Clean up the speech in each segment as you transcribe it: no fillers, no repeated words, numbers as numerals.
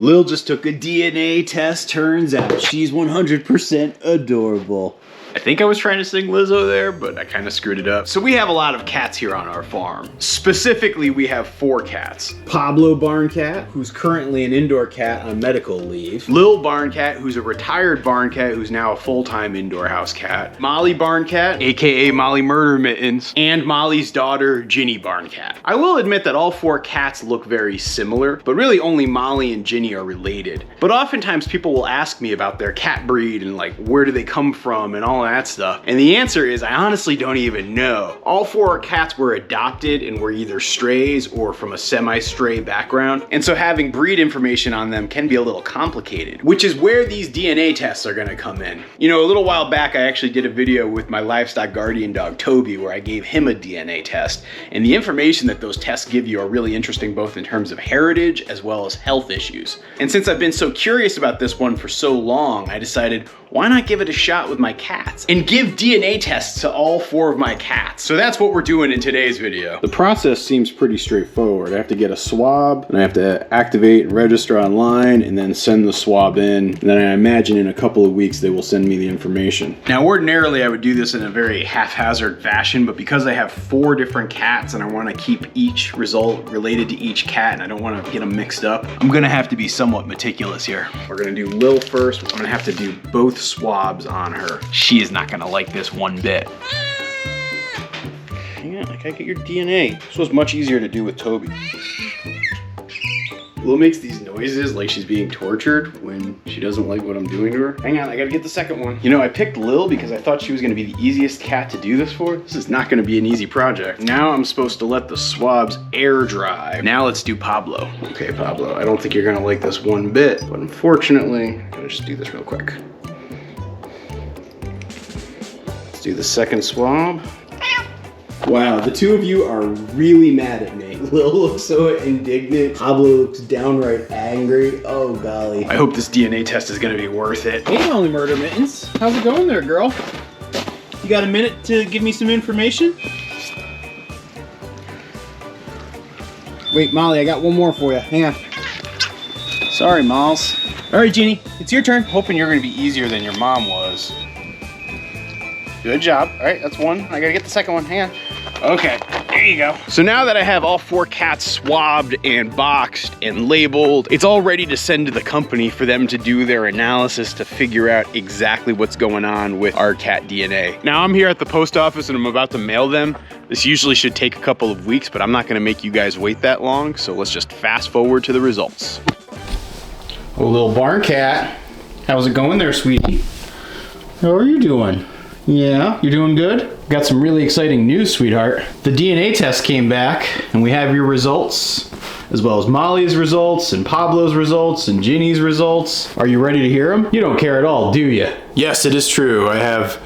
Lil just took a DNA test. Turns out she's 100% adorable. I think I was trying to sing Lizzo there, but I kind of screwed it up. So we have a lot of cats here on our farm. Specifically, we have 4 cats. Pablo Barn Cat, who's currently an indoor cat on medical leave. Lil Barn Cat, who's a retired barn cat who's now a full-time indoor house cat. Molly Barn Cat, aka Molly Murder Mittens, and Molly's daughter, Ginny Barn Cat. I will admit that all 4 cats look very similar, but really only Molly and Ginny are related. But oftentimes people will ask me about their cat breed and like where do they come from and all that stuff. And the answer is I honestly don't even know. All 4 cats were adopted and were either strays or from a semi-stray background. And so having breed information on them can be a little complicated, which is where these DNA tests are gonna come in. You know, a little while back, I actually did a video with my livestock guardian dog, Toby, where I gave him a DNA test. And the information that those tests give you are really interesting, both in terms of heritage as well as health issues. And since I've been so curious about this one for so long, I decided, why not give it a shot with my cats and give DNA tests to all 4 of my cats? So that's what we're doing in today's video. The process seems pretty straightforward. I have to get a swab and I have to activate and register online and then send the swab in. And then I imagine in a couple of weeks they will send me the information. Now ordinarily I would do this in a very haphazard fashion, but because I have 4 different cats and I want to keep each result related to each cat and I don't want to get them mixed up, I'm gonna have to be somewhat meticulous here. We're gonna do Lil first. I'm gonna have to do both swabs on her. She is not gonna like this one bit. Hang on, I gotta get your DNA. This was much easier to do with Toby. Lil makes these noises like she's being tortured when she doesn't like what I'm doing to her. Hang on, I gotta get the second one. You know, I picked Lil because I thought she was gonna be the easiest cat to do this for. This is not gonna be an easy project. Now I'm supposed to let the swabs air dry. Now let's do Pablo. Okay, Pablo, I don't think you're gonna like this one bit, but unfortunately, I'm gonna just do this real quick. Let's do the second swab. Wow, the 2 of you are really mad at me. Lil looks so indignant. Pablo looks downright angry. Oh, golly. I hope this DNA test is gonna be worth it. Hey, Molly Murder Mittens. How's it going there, girl? You got a minute to give me some information? Wait, Molly, I got one more for you. Hang on. Sorry, Mols. All right, Jeannie, it's your turn. Hoping you're gonna be easier than your mom was. Good job. All right, that's one. I gotta get the second one. Hang on. Okay, there you go. So now that I have all 4 cats swabbed and boxed and labeled, it's all ready to send to the company for them to do their analysis to figure out exactly what's going on with our cat DNA. Now I'm here at the post office and I'm about to mail them. This usually should take a couple of weeks, but I'm not gonna make you guys wait that long, so let's just fast forward to the results. Oh, little barn cat. How's it going there, sweetie? How are you doing? Yeah, you're doing good? Got some really exciting news, sweetheart. The DNA test came back, and we have your results, as well as Molly's results, and Pablo's results, and Ginny's results. Are you ready to hear them? You don't care at all, do you? Yes, it is true. I have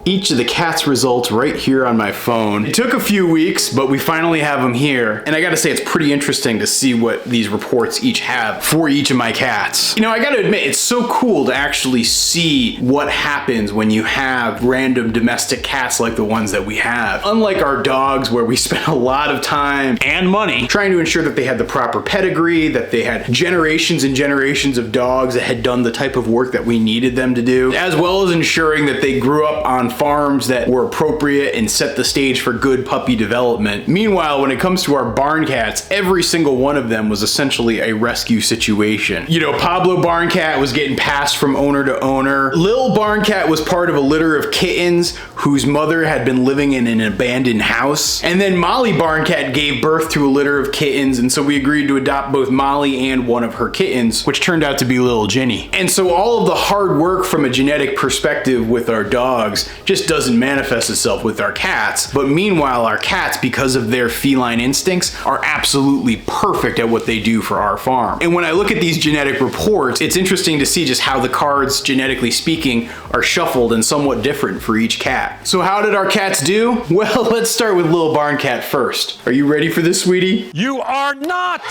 each of the cats' results right here on my phone. It took a few weeks, but we finally have them here. And I gotta say, it's pretty interesting to see what these reports each have for each of my cats. You know, I gotta admit, it's so cool to actually see what happens when you have random domestic cats like the ones that we have. Unlike our dogs, where we spent a lot of time and money trying to ensure that they had the proper pedigree, that they had generations and generations of dogs that had done the type of work that we needed them to do, as well as ensuring that they grew up on farms that were appropriate and set the stage for good puppy development. Meanwhile, when it comes to our barn cats, every single one of them was essentially a rescue situation. You know, Pablo Barn Cat was getting passed from owner to owner. Lil Barn Cat was part of a litter of kittens whose mother had been living in an abandoned house. And then Molly Barn Cat gave birth to a litter of kittens, and so we agreed to adopt both Molly and one of her kittens, which turned out to be little Ginny. And so all of the hard work from a genetic perspective with our dogs just doesn't manifest itself with our cats. But meanwhile, our cats, because of their feline instincts, are absolutely perfect at what they do for our farm. And when I look at these genetic reports, it's interesting to see just how the cards, genetically speaking, are shuffled and somewhat different for each cat. So how did our cats do? Well, let's start with Lil Barn Cat first. Are you ready for this, sweetie? You are not!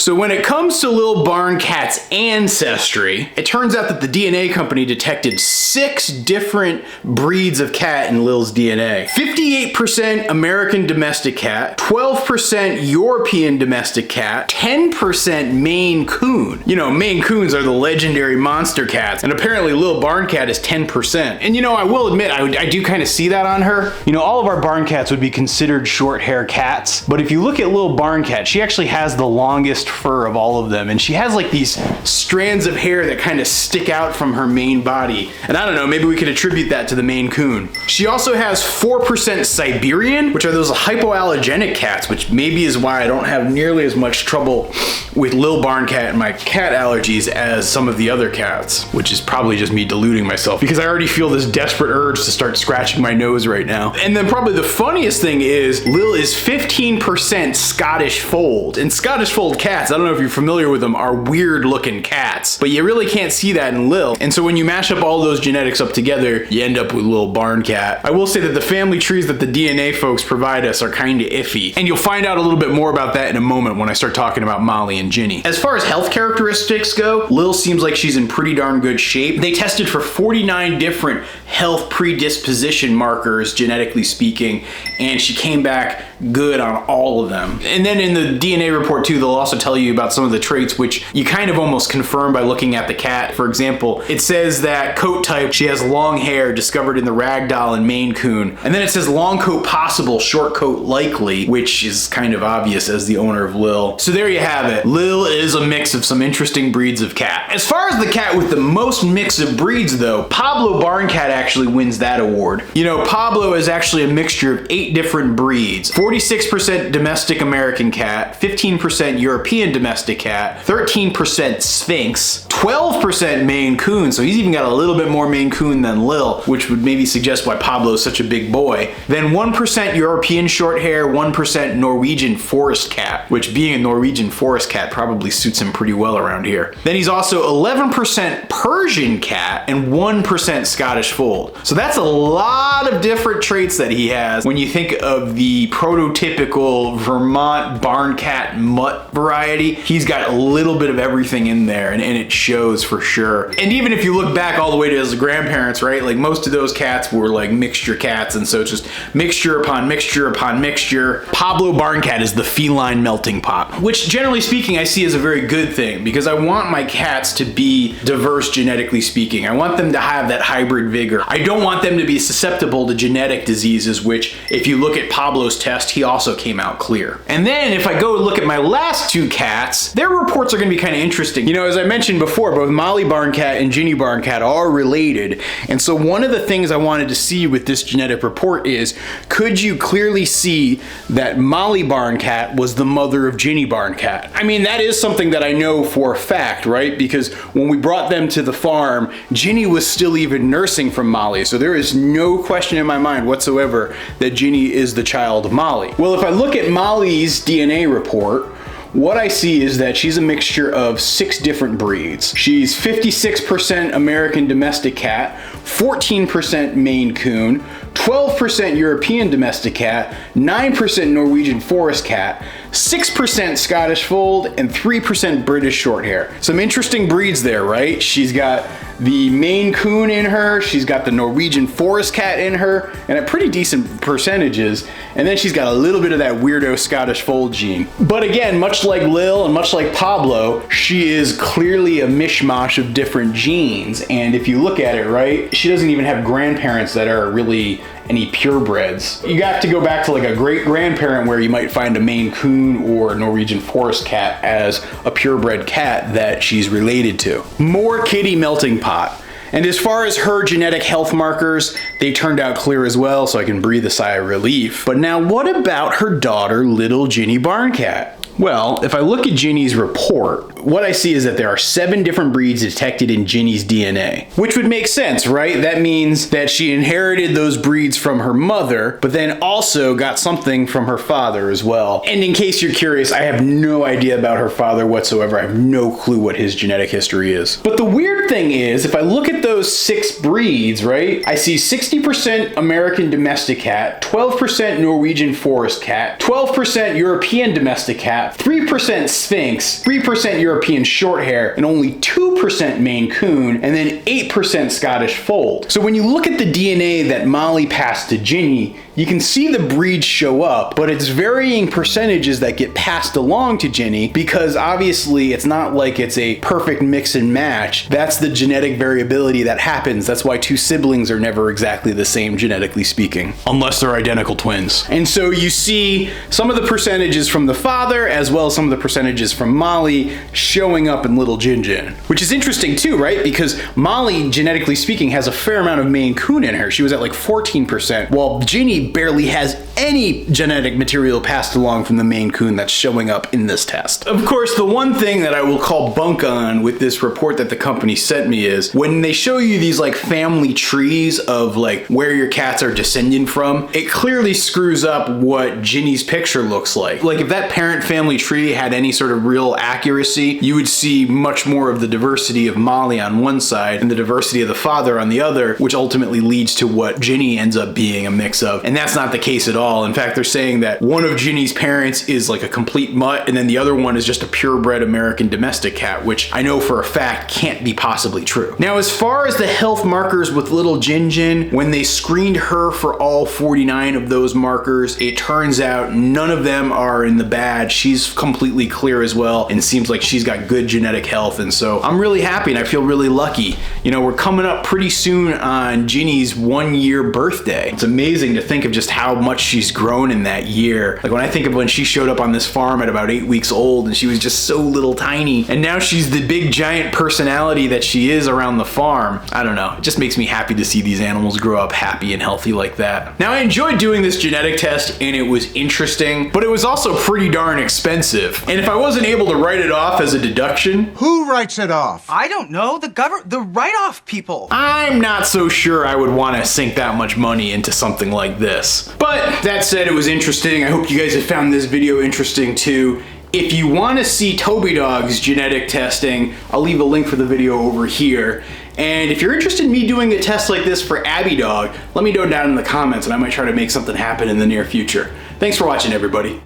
So when it comes to Lil Barn Cat's ancestry, it turns out that the DNA company detected 6 different breeds of cat in Lil's DNA. 58% American domestic cat, 12% European domestic cat, 10% Maine Coon. You know, Maine Coons are the legendary monster cats, and apparently Lil Barn Cat is 10%. And you know, I will admit, I do kind of see that on her. You know, all of our barn cats would be considered short hair cats, but if you look at Lil Barn Cat, she actually has the longest fur of all of them, and she has like these strands of hair that kind of stick out from her main body. And I don't know, maybe we could attribute that to the Maine Coon. She also has 4% Siberian, which are those hypoallergenic cats, which maybe is why I don't have nearly as much trouble with Lil Barn Cat and my cat allergies as some of the other cats, which is probably just me deluding myself because I already feel this desperate urge to start scratching my nose right now. And then probably the funniest thing is Lil is 15% Scottish Fold. And Scottish Fold cats, I don't know if you're familiar with them, are weird looking cats, but you really can't see that in Lil. And so when you mash up all those genetics up together, you end up with Lil Barn Cat. I will say that the family trees that the DNA folks provide us are kind of iffy. And you'll find out a little bit more about that in a moment when I start talking about Molly and Ginny. As far as health characteristics go, Lil seems like she's in pretty darn good shape. They tested for 49 different health predisposition markers, genetically speaking, and she came back good on all of them. And then in the DNA report too, they'll also tell you about some of the traits which you kind of almost confirm by looking at the cat. For example, it says that coat type, she has long hair discovered in the Ragdoll and Maine Coon. And then it says long coat possible, short coat likely, which is kind of obvious as the owner of Lil. So there you have it. Lil is a mix of some interesting breeds of cat. As far as the cat with the most mix of breeds though, Pablo Barn Cat actually wins that award. You know, Pablo is actually a mixture of 8 different breeds. 46% domestic American cat, 15% European domestic cat, 13% Sphinx, 12% Maine Coon, so he's even got a little bit more Maine Coon than Lil, which would maybe suggest why Pablo is such a big boy. Then 1% European short hair, 1% Norwegian forest cat, which being a Norwegian forest cat probably suits him pretty well around here. Then he's also 11% Persian cat and 1% Scottish Fold. So that's a lot of different traits that he has when you think of the prototypical Vermont barn cat mutt variety. He's got a little bit of everything in there, and it shows for sure. And even if you look back all the way to his grandparents, right, like most of those cats were like mixture cats, and so it's just mixture upon mixture upon mixture. Pablo Barn Cat is the feline melting pot, which generally speaking I see as a very good thing because I want my cats to be diverse genetically speaking. I want them to have that hybrid vigor. I don't want them to be susceptible to genetic diseases, which if you look at Pablo's test, he also came out clear. And then if I go look at my last 2 cats, their reports are going to be kind of interesting. You know, as I mentioned before, both Molly Barn Cat and Ginny Barn Cat are related. And so one of the things I wanted to see with this genetic report is, could you clearly see that Molly Barn Cat was the mother of Ginny Barn Cat? I mean, that is something that I know for a fact, right? Because when we brought them to the farm, Ginny was still even nursing from Molly. So there is no question in my mind whatsoever that Ginny is the child of Molly. Well, if I look at Molly's DNA report, what I see is that she's a mixture of 6 different breeds. She's 56% American domestic cat, 14% Maine Coon, 12% European domestic cat, 9% Norwegian forest cat, 6% Scottish Fold, and 3% British short hair. Some interesting breeds there, right? She's got the Maine Coon in her, she's got the Norwegian forest cat in her, and at pretty decent percentages, and then she's got a little bit of that weirdo Scottish Fold gene. But again, much like Lil and much like Pablo, she is clearly a mishmash of different genes, and if you look at it, right, she doesn't even have grandparents that are really any purebreds. You got to go back to like a great grandparent where you might find a Maine Coon or a Norwegian forest cat as a purebred cat that she's related to. More kitty melting pot. And as far as her genetic health markers, they turned out clear as well, so I can breathe a sigh of relief. But now what about her daughter, little Ginny Barn Cat? Well, if I look at Ginny's report, what I see is that there are 7 different breeds detected in Ginny's DNA, which would make sense, right? That means that she inherited those breeds from her mother, but then also got something from her father as well. And in case you're curious, I have no idea about her father whatsoever. I have no clue what his genetic history is. But the weird thing is, if I look at those 6 breeds, right, I see 60% American domestic cat, 12% Norwegian forest cat, 12% European domestic cat, 3% Sphinx, 3% European Shorthair, and only 2% Maine Coon, and then 8% Scottish Fold. So when you look at the DNA that Molly passed to Ginny, you can see the breeds show up, but it's varying percentages that get passed along to Ginny, because obviously it's not like it's a perfect mix and match. That's the genetic variability that happens. That's why 2 siblings are never exactly the same, genetically speaking, unless they're identical twins. And so you see some of the percentages from the father, as well as some of the percentages from Molly, showing up in little Jin Jin. Which is interesting too, right? Because Molly, genetically speaking, has a fair amount of Maine Coon in her. She was at like 14%, while Ginny barely has any genetic material passed along from the Maine Coon that's showing up in this test. Of course, the one thing that I will call bunk on with this report that the company sent me is when they show you these like family trees of like where your cats are descending from, it clearly screws up what Ginny's picture looks like. Like if that parent family tree had any sort of real accuracy, you would see much more of the diversity of Molly on one side and the diversity of the father on the other, which ultimately leads to what Ginny ends up being a mix of. And that's not the case at all. In fact, they're saying that one of Ginny's parents is like a complete mutt, and then the other one is just a purebred American domestic cat, which I know for a fact can't be possibly true. Now, as far as the health markers with little Jin Jin, when they screened her for all 49 of those markers, it turns out none of them are in the bad. She's completely clear as well, and seems like she's got good genetic health, and so I'm really happy and I feel really lucky. You know, we're coming up pretty soon on Ginny's 1-year birthday. It's amazing to think of just how much she's grown in that year. Like when I think of when she showed up on this farm at about 8 weeks old and she was just so little tiny, and now she's the big giant personality that she is around the farm. I don't know, it just makes me happy to see these animals grow up happy and healthy like that. Now, I enjoyed doing this genetic test and it was interesting, but it was also pretty darn expensive. And if I wasn't able to write it off as a deduction, who writes it off? I don't know, the write-off people. I'm not so sure I would want to sink that much money into something like this. But that said, it was interesting. I hope you guys have found this video interesting too. If you want to see Toby Dog's genetic testing, I'll leave a link for the video over here. And if you're interested in me doing a test like this for Abby Dog, let me know down in the comments and I might try to make something happen in the near future. Thanks for watching, everybody.